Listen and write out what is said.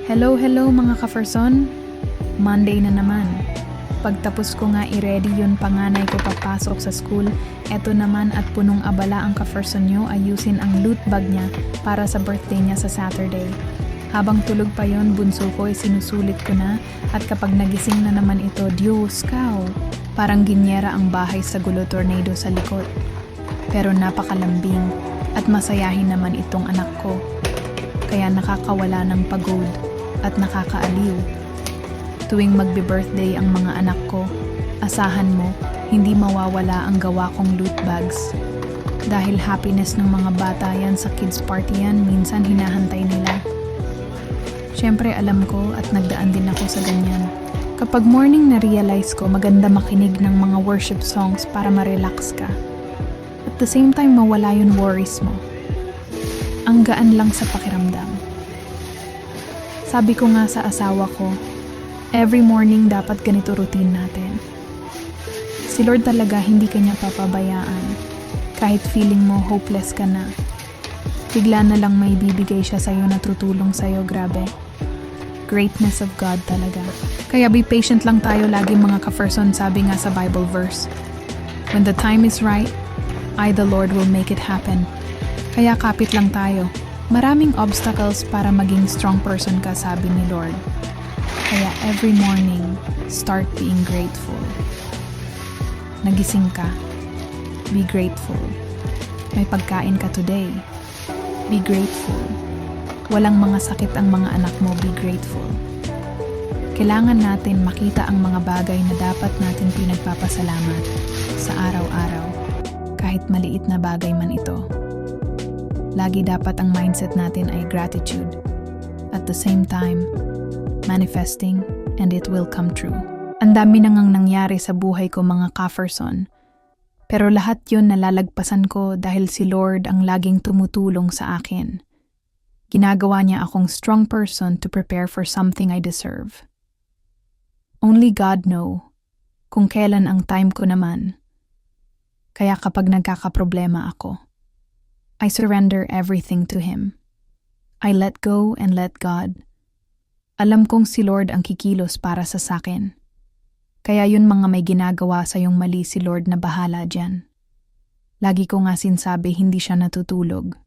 Hello mga ka-Ferson. Monday na naman. Pagtapos ko nga i-ready yun panganay ko papasok sa school, eto naman at punong abala ang ka-Ferson nyo ayusin ang loot bag niya para sa birthday niya sa Saturday. Habang tulog pa yon, bunso ko ay sinusulit ko na at kapag nagising na naman ito, Diyos kao, parang ginyera ang bahay sa gulo tornado sa likod. Pero napakalambing at masayahin naman itong anak ko. Kaya nakakawala ng pagod at nakakaaliw. Tuwing magbe-birthday ang mga anak ko, asahan mo, hindi mawawala ang gawa kong loot bags. Dahil happiness ng mga bata yan sa kids party yan, minsan hinahantay nila. Siyempre alam ko at nagdaan din ako sa ganyan. Kapag morning na-realize ko, maganda makinig ng mga worship songs para ma-relax ka. At the same time, mawala yung worries mo. Ang gaan lang sa pakiramdam. Sabi ko nga sa asawa ko, every morning dapat ganito routine natin. Si Lord talaga hindi kanya papabayaan. Kahit feeling mo hopeless ka na. Bigla na lang may bibigay siya sa'yo na tutulong sa'yo, grabe. Greatness of God talaga. Kaya be patient lang tayo lagi mga ka-Ferson, sabi nga sa Bible verse. When the time is right, I the Lord will make it happen. Kaya kapit lang tayo. Maraming obstacles para maging strong person ka, sabi ni Lord. Kaya every morning, start being grateful. Nagising ka, be grateful. May pagkain ka today, be grateful. Walang mga sakit ang mga anak mo, be grateful. Kailangan natin makita ang mga bagay na dapat natin pinagpapasalamat sa araw-araw, kahit maliit na bagay man ito. Lagi dapat ang mindset natin ay gratitude. At the same time, manifesting and it will come true. Ang dami nang nangyari sa buhay ko mga ka-Ferson. Pero lahat yun nalalagpasan ko dahil si Lord ang laging tumutulong sa akin. Ginagawa niya akong strong person to prepare for something I deserve. Only God know kung kailan ang time ko naman. Kaya kapag nagkakaproblema ako, I surrender everything to Him. I let go and let God. Alam kong si Lord ang kikilos para sa sakin. Kaya yun mga may ginagawa sa yung mali si Lord na bahala dyan. Lagi ko nga sinsabi hindi siya natutulog.